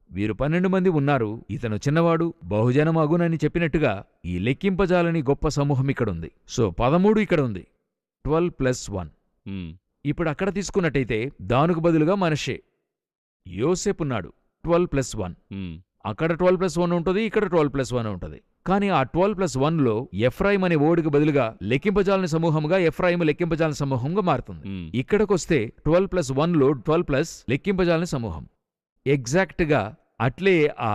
వీరు 12 మంది ఉన్నారు, ఇతను చిన్నవాడు, బహుజనం అగునని చెప్పినట్టుగా ఈ లెక్కింపజాలని గొప్ప సమూహం ఇక్కడుంది. సో 13 ఇక్కడ ఉంది. 12+1. ఇప్పుడు అక్కడ తీసుకున్నట్టయితే దానికి బదులుగా మనష్షే, యోసేపున్నాడు. 12+1. అక్కడ 12+1 ఉంటుంది, ఇక్కడ 12+1 ఉంటుంది. కానీ ఆ 12+1లో ఎఫ్రాయిం అనే ఓడికి బదులుగా లెక్కింపజాలని సమూహంగా ఎఫ్రాయిము లెక్కింపజాలని సమూహంగా మారుతుంది. మ్మ్. ఇక్కడికొస్తే 12+1లో 12+ లెక్కింపజాలని సమూహం. ఎగ్జాక్ట్గా అట్లే ఆ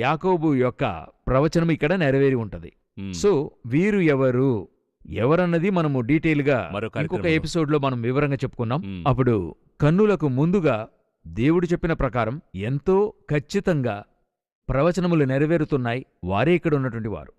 యాకోబు యొక్క ప్రవచనం ఇక్కడ నెరవేరి ఉంటది. మ్మ్. సో వీరు ఎవరన్నది మనము డీటెయిల్గా మరో ఇంకొక కార్యక్రమంలో. ఎపిసోడ్లో మనం వివరంగా చెప్పుకున్నాం. మ్మ్. అప్పుడు కన్నులకు ముందుగా దేవుడు చెప్పిన ప్రకారం ఎంతో ఖచ్చితంగా ప్రవచనములు నెరవేరుతున్నాయి. వారే ఇక్కడ ఉన్నటువంటి వారు.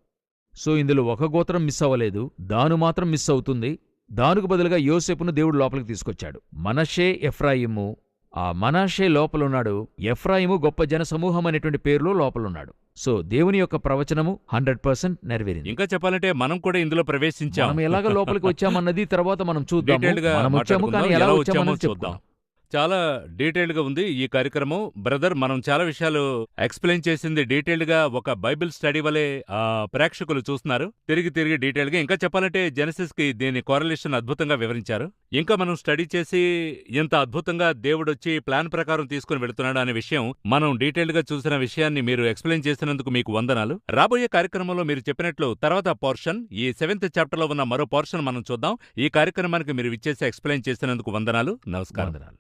సో ఇందులో ఒక గోత్రం మిస్ అవ్వలేదు, దాను మాత్రం మిస్ అవుతుంది. దానుకు బదులుగా యోసేపును దేవుడు లోపలికి తీసుకొచ్చాడు. మనషే, ఎఫ్రాయిము. ఆ మనషే లోపలున్నాడు, ఎఫ్రాయిము గొప్ప జనసమూహం అనేటువంటి పేరులో లోపలున్నాడు. సో దేవుని యొక్క ప్రవచనము 100% నెరవేరింది. ఇంకా చెప్పాలంటే మనం కూడా ఇందులో ప్రవేశించాం. మనం ఎలాగ లోపలికి వచ్చామన్నది తర్వాత మనం చూద్దాము. డీటెయిల్డ్ గా మనం వచ్చాము కానీ ఎలా వచ్చామన్నది చూద్దాం. చెప్పుకుందాం. చాలా డీటెయిల్డ్ గా ఉంది ఈ కార్యక్రమం. బ్రదర్, మనం చాలా విషయాలు ఎక్స్ప్లెయిన్ చేసింది డీటెయిల్డ్ గా ఒక బైబిల్ స్టడీ వలె ప్రేక్షకులు చూస్తున్నారు. తిరిగి డీటెయిల్డ్ గా ఇంకా చెప్పాలంటే జెనసిస్ కి దీని కోరలేషన్ అద్భుతంగా వివరించారు. ఇంకా మనం స్టడీ చేసి ఎంత అద్భుతంగా దేవుడొచ్చి ప్లాన్ ప్రకారం తీసుకుని వెళుతున్నాడు అనే విషయం మనం డీటెయిల్డ్ గా చూసిన విషయాన్ని మీరు ఎక్స్ప్లెయిన్ చేసినందుకు మీకు వందనాలు. రాబోయే కార్యక్రమంలో మీరు చెప్పినట్లు తర్వాత పోర్షన్, ఈ 7th చాప్టర్ లో ఉన్న మరో పోర్షన్ మనం చూద్దాం. ఈ కార్యక్రమానికి మీరు విచ్చేసి ఎక్స్ప్లెయిన్ చేసినందుకు వందనాలు. నమస్కారం. వందనాలు.